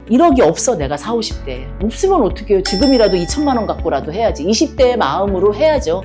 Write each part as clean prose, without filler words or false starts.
1억이 없어 내가 40, 50대에. 없으면 어떻게 해요? 지금이라도 2천만 원 갖고라도 해야지. 20대의 마음으로 해야죠.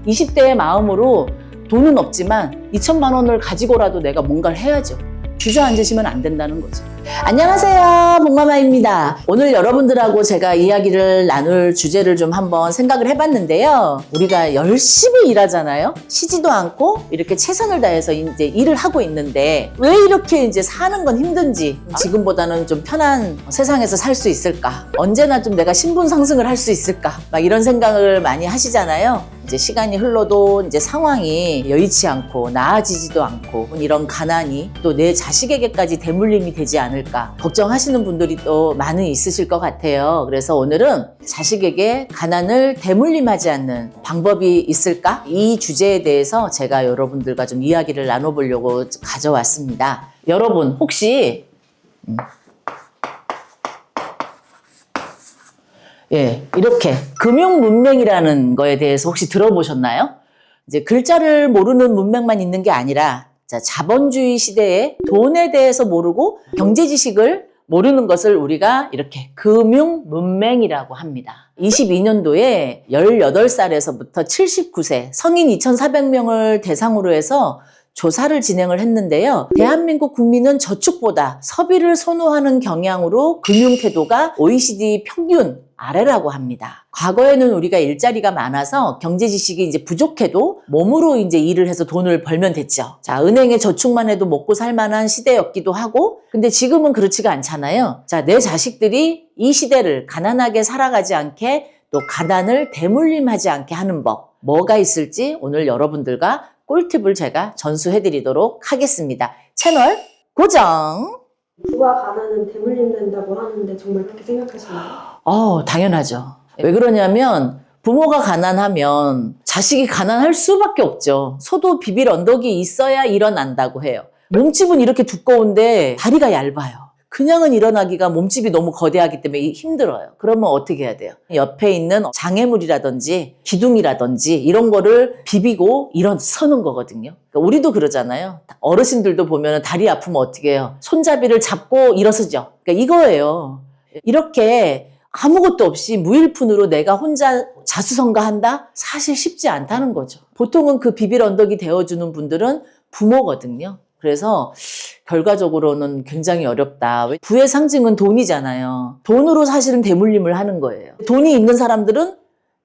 20대의 마음으로 돈은 없지만 2천만 원을 가지고라도 내가 뭔가를 해야죠. 주저앉으시면 안 된다는 거죠. 안녕하세요, 복마마입니다. 오늘 여러분들하고 제가 이야기를 나눌 주제를 좀 한번 생각을 해봤는데요. 우리가 열심히 일하잖아요. 쉬지도 않고 이렇게 최선을 다해서 이제 일을 하고 있는데 왜 이렇게 이제 사는 건 힘든지, 지금보다는 좀 편한 세상에서 살 수 있을까? 언제나 좀 내가 신분 상승을 할 수 있을까? 막 이런 생각을 많이 하시잖아요. 이제 시간이 흘러도 이제 상황이 여의치 않고 나아지지도 않고 이런 가난이 또 내 자식에게까지 대물림이 되지 않을까 걱정하시는 분들이 또 많이 있으실 것 같아요. 그래서 오늘은 자식에게 가난을 대물림하지 않는 방법이 있을까? 이 주제에 대해서 제가 여러분들과 좀 이야기를 나눠보려고 가져왔습니다. 여러분 혹시 이렇게 금융문맹이라는 거에 대해서 혹시 들어보셨나요? 이제 글자를 모르는 문맹만 있는 게 아니라 자본주의 시대에 돈에 대해서 모르고 경제 지식을 모르는 것을 우리가 이렇게 금융문맹이라고 합니다. 22년도에 18살에서부터 79세 성인 2,400명을 대상으로 해서 조사를 진행을 했는데요. 대한민국 국민은 저축보다 소비를 선호하는 경향으로 금융태도가 OECD 평균 아래라고 합니다. 과거에는 우리가 일자리가 많아서 경제 지식이 이제 부족해도 몸으로 이제 일을 해서 돈을 벌면 됐죠. 자, 은행에 저축만 해도 먹고 살 만한 시대였기도 하고, 근데 지금은 그렇지가 않잖아요. 자, 내 자식들이 이 시대를 가난하게 살아가지 않게 또 가난을 대물림하지 않게 하는 법, 뭐가 있을지 오늘 여러분들과 꿀팁을 제가 전수해드리도록 하겠습니다. 채널 고정! 부와 가난은 대물림된다고 하는데 정말 그렇게 생각하시나요? 당연하죠. 왜 그러냐면 부모가 가난하면 자식이 가난할 수밖에 없죠. 소도 비빌 언덕이 있어야 일어난다고 해요. 몸집은 이렇게 두꺼운데 다리가 얇아요. 그냥은 일어나기가 몸집이 너무 거대하기 때문에 힘들어요. 그러면 어떻게 해야 돼요? 옆에 있는 장애물이라든지 기둥이라든지 이런 거를 비비고 일어서는 거거든요. 그러니까 우리도 그러잖아요. 어르신들도 보면 다리 아프면 어떻게 해요? 손잡이를 잡고 일어서죠. 그러니까 이거예요. 이렇게 아무것도 없이 무일푼으로 내가 혼자 자수성가한다? 사실 쉽지 않다는 거죠. 보통은 그 비빌 언덕이 되어주는 분들은 부모거든요. 그래서 결과적으로는 굉장히 어렵다. 부의 상징은 돈이잖아요. 돈으로 사실은 대물림을 하는 거예요. 돈이 있는 사람들은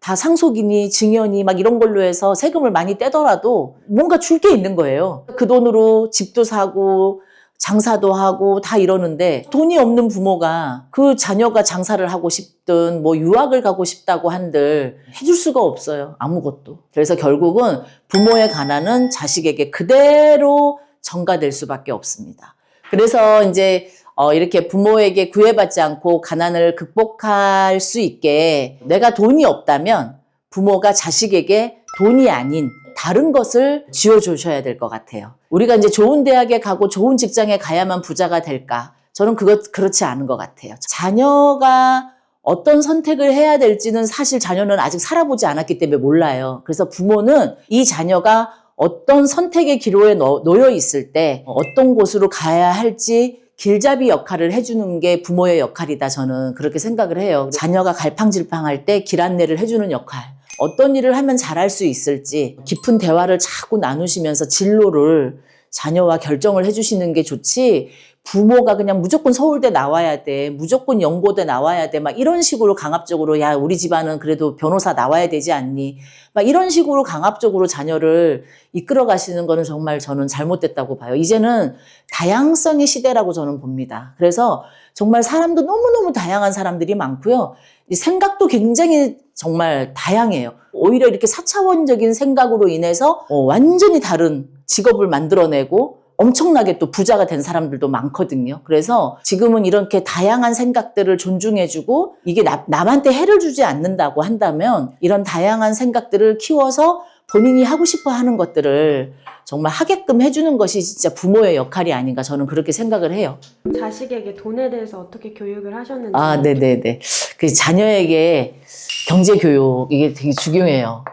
다 상속이니 증여니 막 이런 걸로 해서 세금을 많이 떼더라도 뭔가 줄 게 있는 거예요. 그 돈으로 집도 사고 장사도 하고 다 이러는데 돈이 없는 부모가 그 자녀가 장사를 하고 싶든 뭐 유학을 가고 싶다고 한들 해줄 수가 없어요. 아무것도. 그래서 결국은 부모의 가난은 자식에게 그대로 전가될 수밖에 없습니다. 그래서 이제 이렇게 부모에게 구애받지 않고 가난을 극복할 수 있게 내가 돈이 없다면 부모가 자식에게 돈이 아닌 다른 것을 쥐어주셔야 될 것 같아요. 우리가 이제 좋은 대학에 가고 좋은 직장에 가야만 부자가 될까? 저는 그렇지 않은 것 같아요. 자녀가 어떤 선택을 해야 될지는 사실 자녀는 아직 살아보지 않았기 때문에 몰라요. 그래서 부모는 이 자녀가 어떤 선택의 기로에 놓여 있을 때 어떤 곳으로 가야 할지 길잡이 역할을 해주는 게 부모의 역할이다. 저는 그렇게 생각을 해요. 자녀가 갈팡질팡할 때 길 안내를 해주는 역할. 어떤 일을 하면 잘할 수 있을지 깊은 대화를 자꾸 나누시면서 진로를 자녀와 결정을 해주시는 게 좋지, 부모가 그냥 무조건 서울대 나와야 돼, 무조건 연고대 나와야 돼, 막 이런 식으로 강압적으로, 야, 우리 집안은 그래도 변호사 나와야 되지 않니? 막 이런 식으로 강압적으로 자녀를 이끌어 가시는 거는 정말 저는 잘못됐다고 봐요. 이제는 다양성의 시대라고 저는 봅니다. 그래서 정말 사람도 너무너무 다양한 사람들이 많고요. 생각도 굉장히 정말 다양해요. 오히려 이렇게 4차원적인 생각으로 인해서 완전히 다른 직업을 만들어내고 엄청나게 또 부자가 된 사람들도 많거든요. 그래서 지금은 이렇게 다양한 생각들을 존중해주고 이게 남한테 해를 주지 않는다고 한다면 이런 다양한 생각들을 키워서 본인이 하고 싶어 하는 것들을 정말 하게끔 해주는 것이 진짜 부모의 역할이 아닌가, 저는 그렇게 생각을 해요. 자식에게 돈에 대해서 어떻게 교육을 하셨는지. 네네네. 그 자녀에게 경제교육, 이게 되게 중요해요.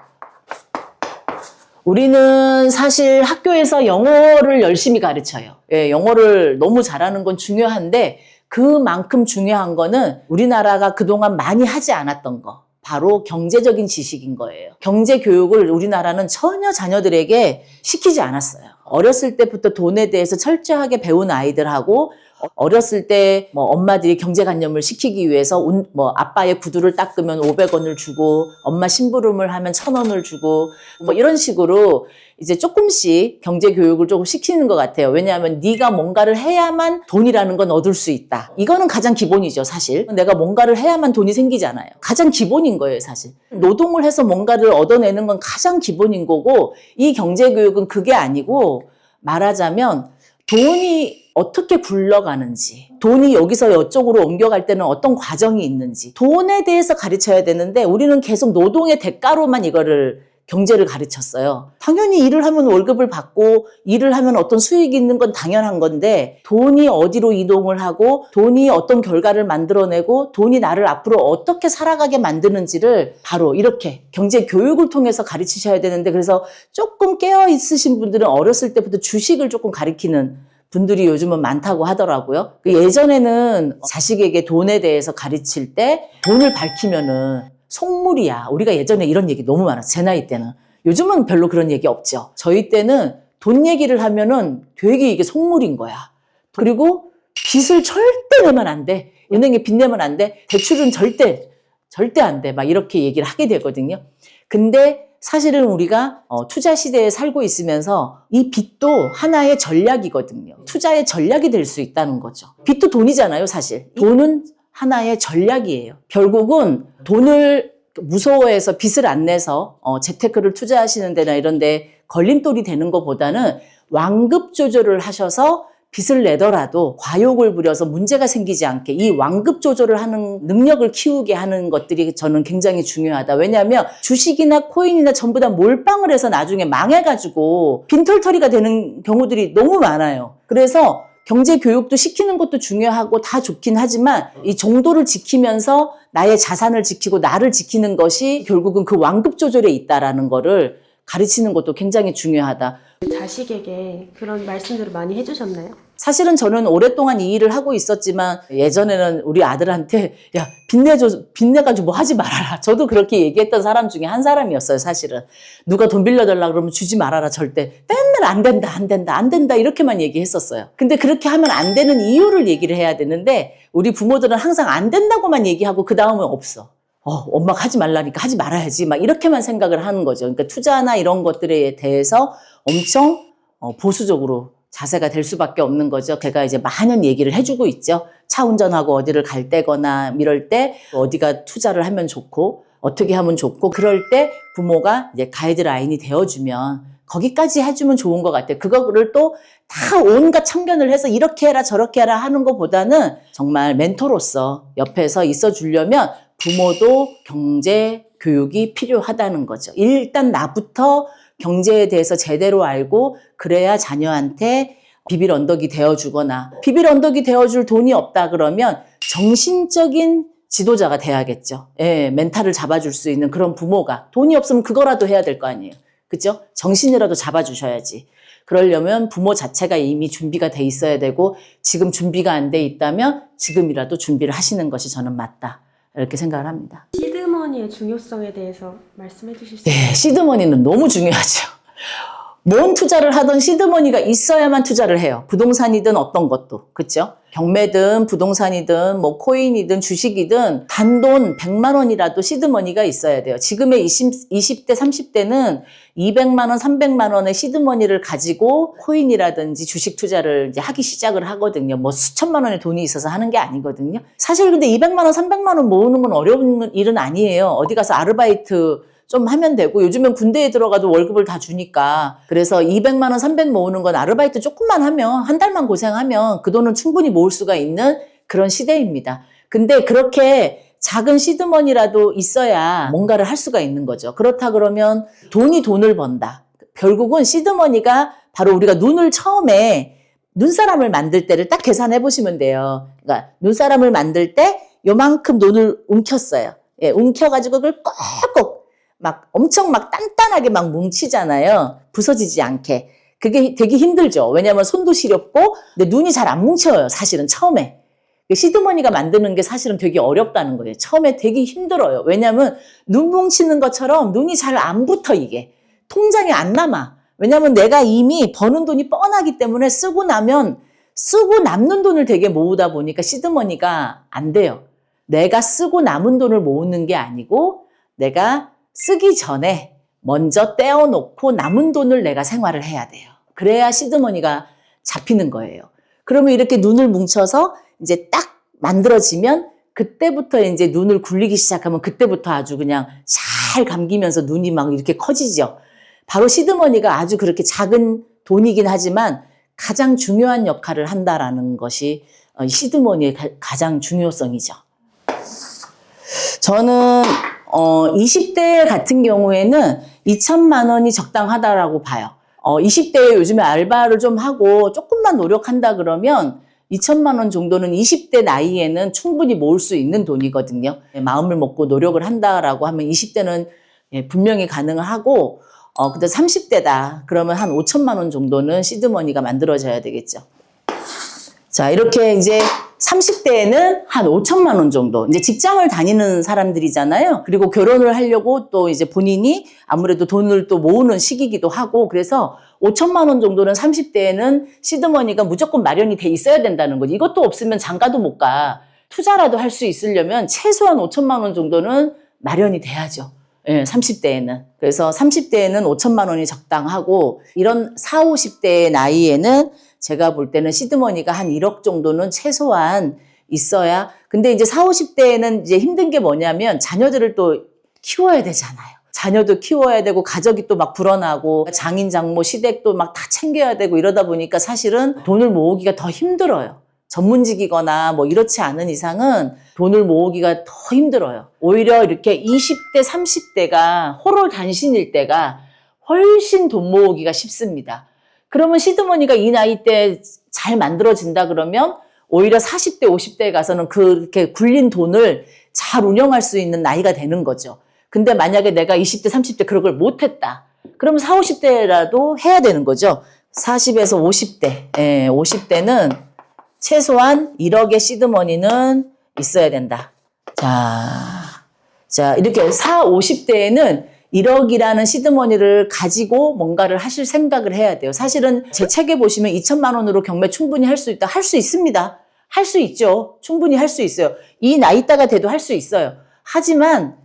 우리는 사실 학교에서 영어를 열심히 가르쳐요. 영어를 너무 잘하는 건 중요한데 그만큼 중요한 거는 우리나라가 그동안 많이 하지 않았던 거. 바로 경제적인 지식인 거예요. 경제 교육을 우리나라는 전혀 자녀들에게 시키지 않았어요. 어렸을 때부터 돈에 대해서 철저하게 배운 아이들하고 어렸을 때 뭐 엄마들이 경제관념을 시키기 위해서 뭐 아빠의 구두를 닦으면 500원을 주고 엄마 심부름을 하면 1000원을 주고 뭐 이런 식으로 이제 조금씩 경제 교육을 조금 시키는 것 같아요. 왜냐하면 네가 뭔가를 해야만 돈이라는 건 얻을 수 있다. 이거는 가장 기본이죠, 사실. 내가 뭔가를 해야만 돈이 생기잖아요. 가장 기본인 거예요, 사실. 노동을 해서 뭔가를 얻어내는 건 가장 기본인 거고 이 경제 교육은 그게 아니고 말하자면 돈이 어떻게 굴러가는지, 돈이 여기서 이쪽으로 옮겨갈 때는 어떤 과정이 있는지, 돈에 대해서 가르쳐야 되는데 우리는 계속 노동의 대가로만 이거를 경제를 가르쳤어요. 당연히 일을 하면 월급을 받고 일을 하면 어떤 수익이 있는 건 당연한 건데 돈이 어디로 이동을 하고 돈이 어떤 결과를 만들어내고 돈이 나를 앞으로 어떻게 살아가게 만드는지를 바로 이렇게 경제 교육을 통해서 가르치셔야 되는데 그래서 조금 깨어 있으신 분들은 어렸을 때부터 주식을 조금 가르치는 분들이 요즘은 많다고 하더라고요. 예전에는 자식에게 돈에 대해서 가르칠 때 돈을 밝히면은 속물이야. 우리가 예전에 이런 얘기 너무 많았어요. 제 나이 때는. 요즘은 별로 그런 얘기 없죠. 저희 때는 돈 얘기를 하면은 되게 이게 속물인 거야. 그리고 빚을 절대 내면 안 돼. 은행에 빚 내면 안 돼. 대출은 절대 안 돼. 막 이렇게 얘기를 하게 되거든요. 근데 사실은 우리가 투자 시대에 살고 있으면서 이 빚도 하나의 전략이거든요. 투자의 전략이 될 수 있다는 거죠. 빚도 돈이잖아요, 사실. 돈은 하나의 전략이에요. 결국은 돈을 무서워해서 빚을 안 내서 재테크를 투자하시는 데나 이런 데 걸림돌이 되는 것보다는 완급 조절을 하셔서 빚을 내더라도 과욕을 부려서 문제가 생기지 않게 이 완급 조절을 하는 능력을 키우게 하는 것들이 저는 굉장히 중요하다. 왜냐하면 주식이나 코인이나 전부 다 몰빵을 해서 나중에 망해가지고 빈털터리가 되는 경우들이 너무 많아요. 그래서 경제 교육도 시키는 것도 중요하고 다 좋긴 하지만 이 정도를 지키면서 나의 자산을 지키고 나를 지키는 것이 결국은 그 완급 조절에 있다라는 거를 가르치는 것도 굉장히 중요하다. 자식에게 그런 말씀들을 많이 해주셨나요? 사실은 저는 오랫동안 이 일을 하고 있었지만 예전에는 우리 아들한테 야, 빚내가지고 뭐 하지 말아라. 저도 그렇게 얘기했던 사람 중에 한 사람이었어요, 사실은. 누가 돈 빌려달라 그러면 주지 말아라, 절대. 맨날 안 된다 이렇게만 얘기했었어요. 근데 그렇게 하면 안 되는 이유를 얘기를 해야 되는데 우리 부모들은 항상 안 된다고만 얘기하고 그 다음은 없어. 엄마가 하지 말라니까 하지 말아야지. 막 이렇게만 생각을 하는 거죠. 그러니까 투자나 이런 것들에 대해서 엄청 보수적으로 자세가 될 수밖에 없는 거죠. 제가 이제 많은 얘기를 해주고 있죠. 차 운전하고 어디를 갈 때거나 이럴 때 어디가 투자를 하면 좋고 어떻게 하면 좋고 그럴 때 부모가 이제 가이드라인이 되어주면 거기까지 해주면 좋은 것 같아요. 그거를 또 다 온갖 참견을 해서 이렇게 해라 저렇게 해라 하는 것보다는 정말 멘토로서 옆에서 있어 주려면 부모도 경제 교육이 필요하다는 거죠. 일단 나부터 경제에 대해서 제대로 알고 그래야 자녀한테 비빌 언덕이 되어주거나 비빌 언덕이 되어줄 돈이 없다 그러면 정신적인 지도자가 돼야겠죠. 예, 멘탈을 잡아줄 수 있는 그런 부모가 돈이 없으면 그거라도 해야 될 거 아니에요. 그죠? 정신이라도 잡아주셔야지. 그러려면 부모 자체가 이미 준비가 돼 있어야 되고 지금 준비가 안 돼 있다면 지금이라도 준비를 하시는 것이 저는 맞다. 이렇게 생각을 합니다. 시드머니의 중요성에 대해서 말씀해 주실 수 있나요? 네, 시드머니는 너무 중요하죠. 뭔 투자를 하던 시드머니가 있어야만 투자를 해요. 부동산이든 어떤 것도. 그렇죠? 경매든 부동산이든 뭐 코인이든 주식이든 단돈 100만 원이라도 시드머니가 있어야 돼요. 지금의 20대, 30대는 200만 원, 300만 원의 시드머니를 가지고 코인이라든지 주식 투자를 이제 하기 시작을 하거든요. 뭐 수천만 원의 돈이 있어서 하는 게 아니거든요. 사실 근데 200만 원, 300만 원 모으는 건 어려운 일은 아니에요. 어디 가서 아르바이트 좀 하면 되고 요즘엔 군대에 들어가도 월급을 다 주니까 그래서 200만 원, 300 모으는 건 아르바이트 조금만 하면 한 달만 고생하면 그 돈은 충분히 모을 수가 있는 그런 시대입니다. 근데 그렇게 작은 시드머니라도 있어야 뭔가를 할 수가 있는 거죠. 그렇다 그러면 돈이 돈을 번다. 결국은 시드머니가 바로 우리가 눈을 처음에 눈사람을 만들 때를 딱 계산해 보시면 돼요. 그러니까 눈사람을 만들 때 요만큼 돈을 움켰어요. 예, 움켜가지고 그걸 꼭꼭 막 엄청 막 단단하게 막 뭉치잖아요. 부서지지 않게. 그게 되게 힘들죠. 왜냐하면 손도 시렵고 근데 눈이 잘 안 뭉쳐요. 사실은 처음에. 시드머니가 만드는 게 사실은 되게 어렵다는 거예요. 처음에 되게 힘들어요. 왜냐하면 눈 뭉치는 것처럼 눈이 잘 안 붙어 이게. 통장에 안 남아. 왜냐하면 내가 이미 버는 돈이 뻔하기 때문에 쓰고 나면 쓰고 남는 돈을 되게 모으다 보니까 시드머니가 안 돼요. 내가 쓰고 남은 돈을 모으는 게 아니고 내가 쓰기 전에 먼저 떼어놓고 남은 돈을 내가 생활을 해야 돼요. 그래야 시드머니가 잡히는 거예요. 그러면 이렇게 눈을 뭉쳐서 이제 딱 만들어지면 그때부터 이제 눈을 굴리기 시작하면 그때부터 아주 그냥 잘 감기면서 눈이 막 이렇게 커지죠. 바로 시드머니가 아주 그렇게 작은 돈이긴 하지만 가장 중요한 역할을 한다라는 것이 시드머니의 가장 중요성이죠. 저는 20대 같은 경우에는 2천만 원이 적당하다라고 봐요. 20대에 요즘에 알바를 좀 하고 조금만 노력한다 그러면 2천만 원 정도는 20대 나이에는 충분히 모을 수 있는 돈이거든요. 마음을 먹고 노력을 한다라고 하면 20대는 분명히 가능하고 근데 30대다 그러면 한 5천만 원 정도는 시드머니가 만들어져야 되겠죠. 자, 이렇게 이제 30대에는 한 5천만 원 정도. 이제 직장을 다니는 사람들이잖아요. 그리고 결혼을 하려고 또 이제 본인이 아무래도 돈을 또 모으는 시기이기도 하고 그래서 5천만 원 정도는 30대에는 시드머니가 무조건 마련이 돼 있어야 된다는 거지. 이것도 없으면 장가도 못 가. 투자라도 할 수 있으려면 최소한 5천만 원 정도는 마련이 돼야죠. 예, 30대에는. 그래서 30대에는 5천만 원이 적당하고 이런 40, 50대의 나이에는 제가 볼 때는 시드머니가 한 1억 정도는 최소한 있어야. 근데 이제 40, 50대에는 이제 힘든 게 뭐냐면 자녀들을 또 키워야 되잖아요. 자녀도 키워야 되고 가족이 또 막 불어나고 장인 장모 시댁도 막 다 챙겨야 되고 이러다 보니까 사실은 돈을 모으기가 더 힘들어요. 전문직이거나 뭐 이렇지 않은 이상은 돈을 모으기가 더 힘들어요. 오히려 이렇게 20대, 30대가 호롤 단신일 때가 훨씬 돈 모으기가 쉽습니다. 그러면 시드머니가 이 나이 때 잘 만들어진다 그러면 오히려 40대, 50대에 가서는 그렇게 굴린 돈을 잘 운영할 수 있는 나이가 되는 거죠. 근데 만약에 내가 20대, 30대 그런 걸 못했다. 그러면 40, 50대라도 해야 되는 거죠. 40에서 50대. 50대는 최소한 1억의 시드머니는 있어야 된다. 자, 이렇게 40, 50대에는 1억이라는 시드머니를 가지고 뭔가를 하실 생각을 해야 돼요. 사실은 제 책에 보시면 2천만 원으로 경매 충분히 할 수 있다. 할 수 있습니다. 할 수 있죠. 충분히 할 수 있어요. 이 나이 따가 돼도 할 수 있어요. 하지만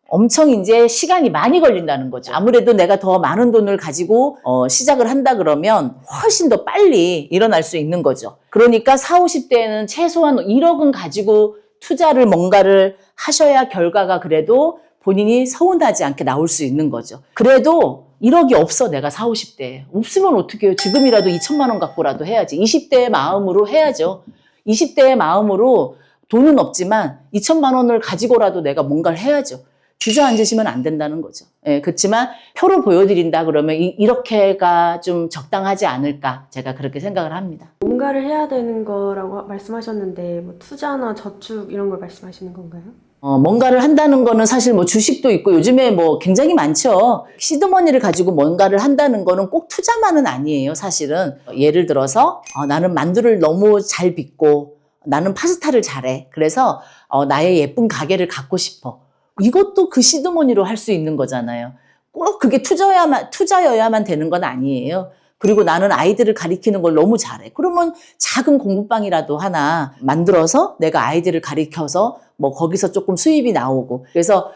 엄청 이제 시간이 많이 걸린다는 거죠. 아무래도 내가 더 많은 돈을 가지고 시작을 한다 그러면 훨씬 더 빨리 일어날 수 있는 거죠. 그러니까 40, 50대에는 최소한 1억은 가지고 투자를 뭔가를 하셔야 결과가 그래도 본인이 서운하지 않게 나올 수 있는 거죠. 그래도 1억이 없어 내가 40, 50대에. 없으면 어떻게 해요? 지금이라도 2천만 원 갖고라도 해야지. 20대의 마음으로 해야죠. 20대의 마음으로 돈은 없지만 2천만 원을 가지고라도 내가 뭔가를 해야죠. 주저앉으시면 안 된다는 거죠. 예, 그렇지만 표로 보여드린다 그러면 이렇게가 좀 적당하지 않을까 제가 그렇게 생각을 합니다. 뭔가를 해야 되는 거라고 말씀하셨는데 뭐 투자나 저축 이런 걸 말씀하시는 건가요? 뭔가를 한다는 거는 사실 뭐 주식도 있고 요즘에 뭐 굉장히 많죠. 시드머니를 가지고 뭔가를 한다는 거는 꼭 투자만은 아니에요, 사실은. 예를 들어서 나는 만두를 너무 잘 빚고 나는 파스타를 잘해. 그래서 나의 예쁜 가게를 갖고 싶어. 이것도 그 시드머니로 할 수 있는 거잖아요. 꼭 그게 투자여야만 되는 건 아니에요. 그리고 나는 아이들을 가리키는 걸 너무 잘해. 그러면 작은 공부방이라도 하나 만들어서 내가 아이들을 가리켜서 뭐 거기서 조금 수입이 나오고. 그래서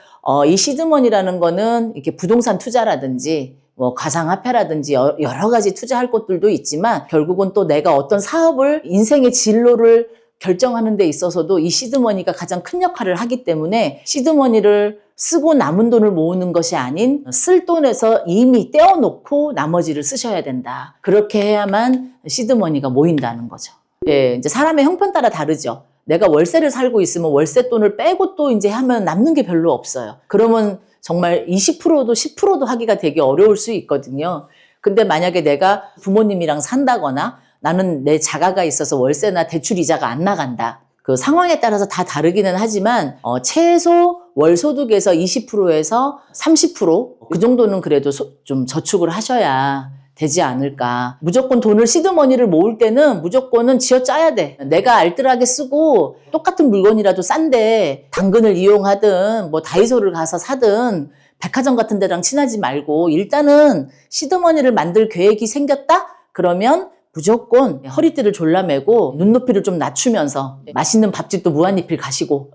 이 시드머니라는 거는 이렇게 부동산 투자라든지 뭐 가상화폐라든지 여러 가지 투자할 것들도 있지만 결국은 또 내가 어떤 사업을 인생의 진로를 결정하는 데 있어서도 이 시드머니가 가장 큰 역할을 하기 때문에 시드머니를 쓰고 남은 돈을 모으는 것이 아닌 쓸 돈에서 이미 떼어놓고 나머지를 쓰셔야 된다. 그렇게 해야만 시드머니가 모인다는 거죠. 예, 이제 사람의 형편 따라 다르죠. 내가 월세를 살고 있으면 월세 돈을 빼고 또 이제 하면 남는 게 별로 없어요. 그러면 정말 20%도 10%도 하기가 되게 어려울 수 있거든요. 근데 만약에 내가 부모님이랑 산다거나 나는 내 자가가 있어서 월세나 대출 이자가 안 나간다. 그 상황에 따라서 다 다르기는 하지만 최소 월소득에서 20%에서 30%그 정도는 그래도 좀 저축을 하셔야 되지 않을까. 무조건 돈을 시드머니를 모을 때는 무조건은 쥐어짜야 돼. 내가 알뜰하게 쓰고 똑같은 물건이라도 싼데 당근을 이용하든 뭐 다이소를 가서 사든 백화점 같은 데랑 친하지 말고 일단은 시드머니를 만들 계획이 생겼다? 그러면 무조건 허리띠를 졸라매고 눈높이를 좀 낮추면서 맛있는 밥집도 무한리필 가시고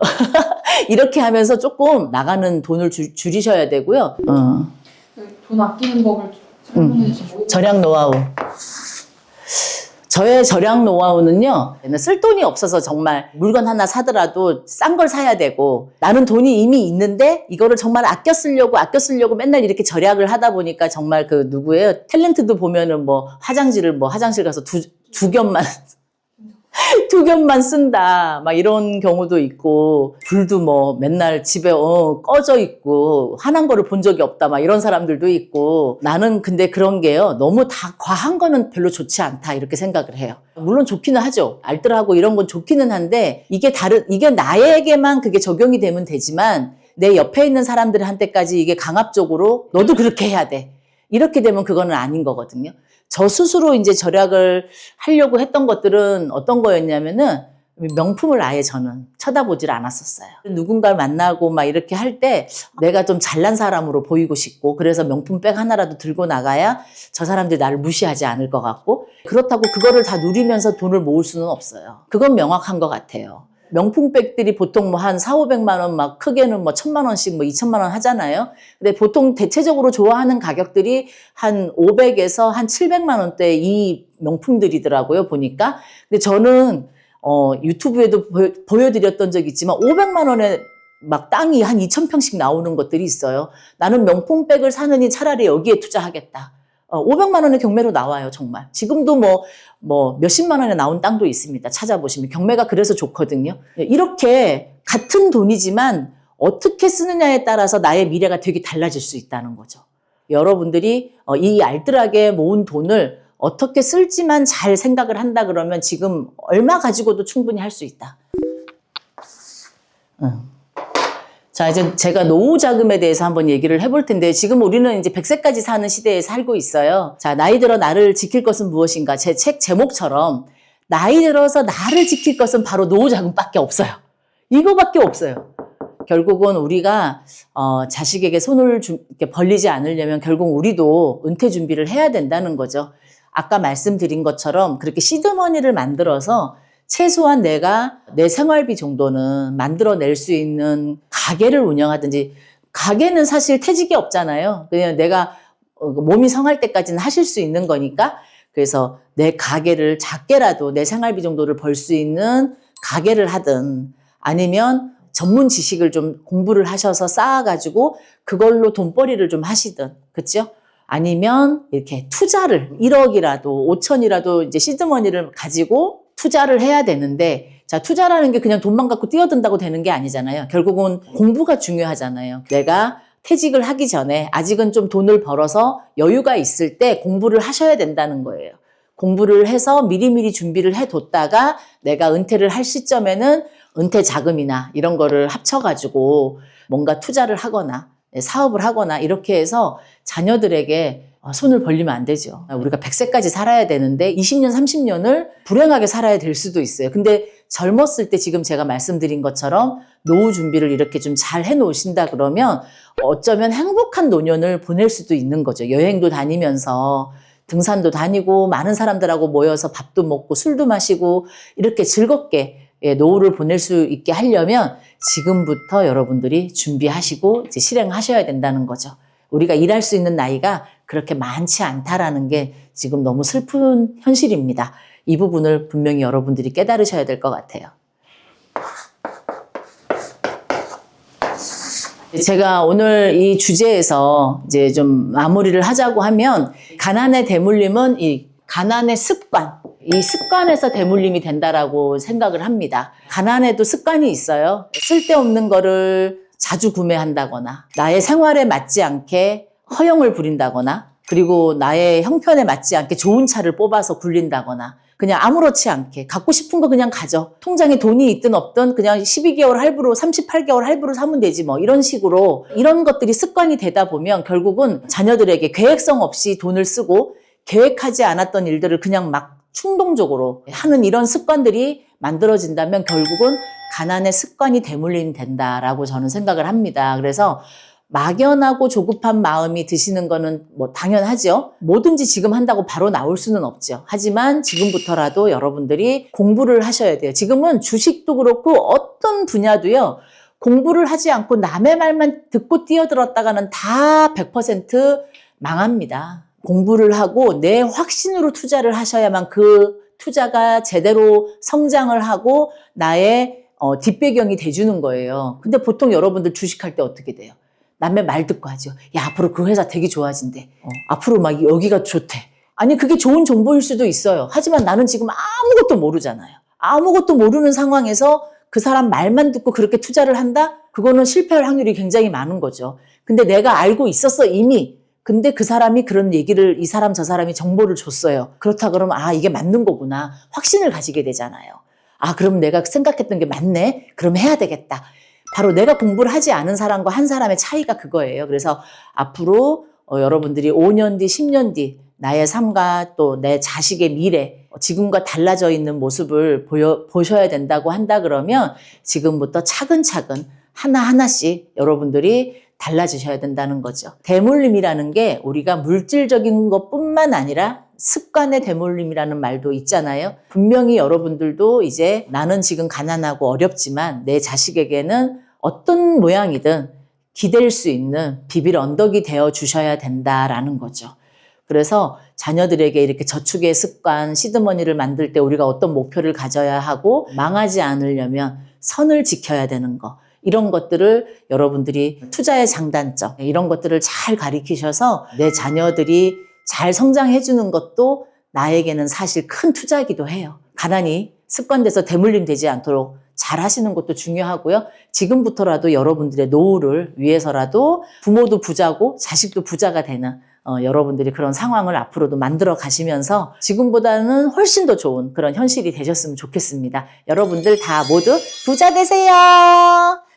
이렇게 하면서 조금 나가는 돈을 줄이셔야 되고요. 돈 아끼는 법을 설명해 주시고. 절약 노하우. 저의 절약 노하우는요, 쓸 돈이 없어서 정말 물건 하나 사더라도 싼 걸 사야 되고, 나는 돈이 이미 있는데, 이거를 정말 아껴 쓰려고 맨날 이렇게 절약을 하다 보니까 정말 그 누구예요? 탤런트도 보면은 뭐 화장실 가서 두 겹만, 두 겹만 쓴다. 막 이런 경우도 있고, 불도 뭐 맨날 집에 꺼져 있고, 화난 거를 본 적이 없다. 막 이런 사람들도 있고, 나는 근데 그런 게요, 너무 다 과한 거는 별로 좋지 않다. 이렇게 생각을 해요. 물론 좋기는 하죠. 알뜰하고 이런 건 좋기는 한데, 이게 나에게만 그게 적용이 되면 되지만, 내 옆에 있는 사람들한테까지 이게 강압적으로, 너도 그렇게 해야 돼. 이렇게 되면 그거는 아닌 거거든요. 저 스스로 이제 절약을 하려고 했던 것들은 어떤 거였냐면은 명품을 아예 저는 쳐다보질 않았었어요. 누군가를 만나고 막 이렇게 할 때 내가 좀 잘난 사람으로 보이고 싶고 그래서 명품백 하나라도 들고 나가야 저 사람들이 나를 무시하지 않을 것 같고 그렇다고 그거를 다 누리면서 돈을 모을 수는 없어요. 그건 명확한 것 같아요. 명품백들이 보통 뭐 한 4,500만 원 막 크게는 뭐 1,000만 원씩 뭐 2,000만 원 하잖아요. 근데 보통 대체적으로 좋아하는 가격들이 한 500에서 한 700만 원대 이 명품들이더라고요, 보니까. 근데 저는 유튜브에도 보여드렸던 적이 있지만 500만 원에 막 땅이 한 2,000평씩 나오는 것들이 있어요. 나는 명품백을 사느니 차라리 여기에 투자하겠다. 500만 원의 경매로 나와요, 정말. 지금도 뭐 몇십만 원에 나온 땅도 있습니다. 찾아보시면. 경매가 그래서 좋거든요. 이렇게 같은 돈이지만 어떻게 쓰느냐에 따라서 나의 미래가 되게 달라질 수 있다는 거죠. 여러분들이 이 알뜰하게 모은 돈을 어떻게 쓸지만 잘 생각을 한다 그러면 지금 얼마 가지고도 충분히 할 수 있다. 자, 이제 제가 노후 자금에 대해서 한번 얘기를 해볼 텐데 지금 우리는 이제 100세까지 사는 시대에 살고 있어요. 자, 나이 들어 나를 지킬 것은 무엇인가? 제 책 제목처럼 나이 들어서 나를 지킬 것은 바로 노후 자금밖에 없어요. 이거밖에 없어요. 결국은 우리가 자식에게 손을 이렇게 벌리지 않으려면 결국 우리도 은퇴 준비를 해야 된다는 거죠. 아까 말씀드린 것처럼 그렇게 시드머니를 만들어서 최소한 내가 내 생활비 정도는 만들어낼 수 있는 가게를 운영하든지 가게는 사실 퇴직이 없잖아요. 그냥 내가 몸이 성할 때까지는 하실 수 있는 거니까 그래서 내 가게를 작게라도 내 생활비 정도를 벌 수 있는 가게를 하든 아니면 전문 지식을 좀 공부를 하셔서 쌓아가지고 그걸로 돈벌이를 좀 하시든 그렇죠? 아니면 이렇게 투자를 1억이라도 5천이라도 이제 시드머니를 가지고 투자를 해야 되는데 자 투자라는 게 그냥 돈만 갖고 뛰어든다고 되는 게 아니잖아요. 결국은 공부가 중요하잖아요. 내가 퇴직을 하기 전에 아직은 좀 돈을 벌어서 여유가 있을 때 공부를 하셔야 된다는 거예요. 공부를 해서 미리미리 준비를 해뒀다가 내가 은퇴를 할 시점에는 은퇴 자금이나 이런 거를 합쳐가지고 뭔가 투자를 하거나 사업을 하거나 이렇게 해서 자녀들에게 손을 벌리면 안 되죠. 우리가 100세까지 살아야 되는데 20년, 30년을 불행하게 살아야 될 수도 있어요. 근데 젊었을 때 지금 제가 말씀드린 것처럼 노후 준비를 이렇게 좀 잘 해놓으신다 그러면 어쩌면 행복한 노년을 보낼 수도 있는 거죠. 여행도 다니면서 등산도 다니고 많은 사람들하고 모여서 밥도 먹고 술도 마시고 이렇게 즐겁게 노후를 보낼 수 있게 하려면 지금부터 여러분들이 준비하시고 이제 실행하셔야 된다는 거죠. 우리가 일할 수 있는 나이가 그렇게 많지 않다라는 게 지금 너무 슬픈 현실입니다. 이 부분을 분명히 여러분들이 깨달으셔야 될 것 같아요. 제가 오늘 이 주제에서 이제 좀 마무리를 하자고 하면 가난의 대물림은 이 가난의 습관, 이 습관에서 대물림이 된다라고 생각을 합니다. 가난에도 습관이 있어요. 쓸데없는 거를 자주 구매한다거나 나의 생활에 맞지 않게 허영을 부린다거나 그리고 나의 형편에 맞지 않게 좋은 차를 뽑아서 굴린다거나 그냥 아무렇지 않게 갖고 싶은 거 그냥 가져. 통장에 돈이 있든 없든 그냥 12개월 할부로 38개월 할부로 사면 되지 뭐 이런 식으로 이런 것들이 습관이 되다 보면 결국은 자녀들에게 계획성 없이 돈을 쓰고 계획하지 않았던 일들을 그냥 막 충동적으로 하는 이런 습관들이 만들어진다면 결국은 가난의 습관이 대물림이 된다라고 저는 생각을 합니다. 그래서 막연하고 조급한 마음이 드시는 거는 뭐 당연하죠. 뭐든지 지금 한다고 바로 나올 수는 없죠. 하지만 지금부터라도 여러분들이 공부를 하셔야 돼요. 지금은 주식도 그렇고 어떤 분야도요. 공부를 하지 않고 남의 말만 듣고 뛰어들었다가는 다 100% 망합니다. 공부를 하고 내 확신으로 투자를 하셔야만 그 투자가 제대로 성장을 하고 나의 뒷배경이 돼주는 거예요. 근데 보통 여러분들 주식할 때 어떻게 돼요? 남의 말 듣고 하죠. 야, 앞으로 그 회사 되게 좋아진대. 앞으로 막 여기가 좋대. 아니, 그게 좋은 정보일 수도 있어요. 하지만 나는 지금 아무것도 모르잖아요. 아무것도 모르는 상황에서 그 사람 말만 듣고 그렇게 투자를 한다? 그거는 실패할 확률이 굉장히 많은 거죠. 근데 내가 알고 있었어, 이미. 근데 그 사람이 그런 얘기를 이 사람 저 사람이 정보를 줬어요. 그렇다 그러면 아, 이게 맞는 거구나. 확신을 가지게 되잖아요. 아, 그럼 내가 생각했던 게 맞네. 그럼 해야 되겠다. 바로 내가 공부를 하지 않은 사람과 한 사람의 차이가 그거예요. 그래서 앞으로 여러분들이 5년 뒤, 10년 뒤 나의 삶과 또 내 자식의 미래, 지금과 달라져 있는 모습을 보셔야 된다고 한다 그러면 지금부터 차근차근 하나하나씩 여러분들이 달라지셔야 된다는 거죠. 대물림이라는 게 우리가 물질적인 것뿐만 아니라 습관의 대물림이라는 말도 있잖아요. 분명히 여러분들도 이제 나는 지금 가난하고 어렵지만 내 자식에게는 어떤 모양이든 기댈 수 있는 비빌 언덕이 되어 주셔야 된다라는 거죠. 그래서 자녀들에게 이렇게 저축의 습관, 시드머니를 만들 때 우리가 어떤 목표를 가져야 하고 망하지 않으려면 선을 지켜야 되는 거. 이런 것들을 여러분들이 투자의 장단점, 이런 것들을 잘 가르치셔서 내 자녀들이 잘 성장해 주는 것도 나에게는 사실 큰 투자이기도 해요. 가난이 습관돼서 대물림 되지 않도록 잘 하시는 것도 중요하고요. 지금부터라도 여러분들의 노후를 위해서라도 부모도 부자고 자식도 부자가 되는 여러분들이 그런 상황을 앞으로도 만들어 가시면서 지금보다는 훨씬 더 좋은 그런 현실이 되셨으면 좋겠습니다. 여러분들 다 모두 부자 되세요.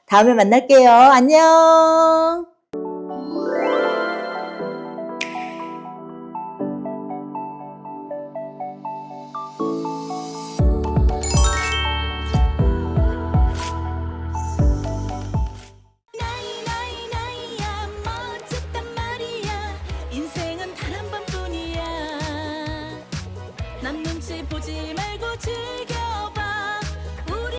다음에 만날게요. 안녕.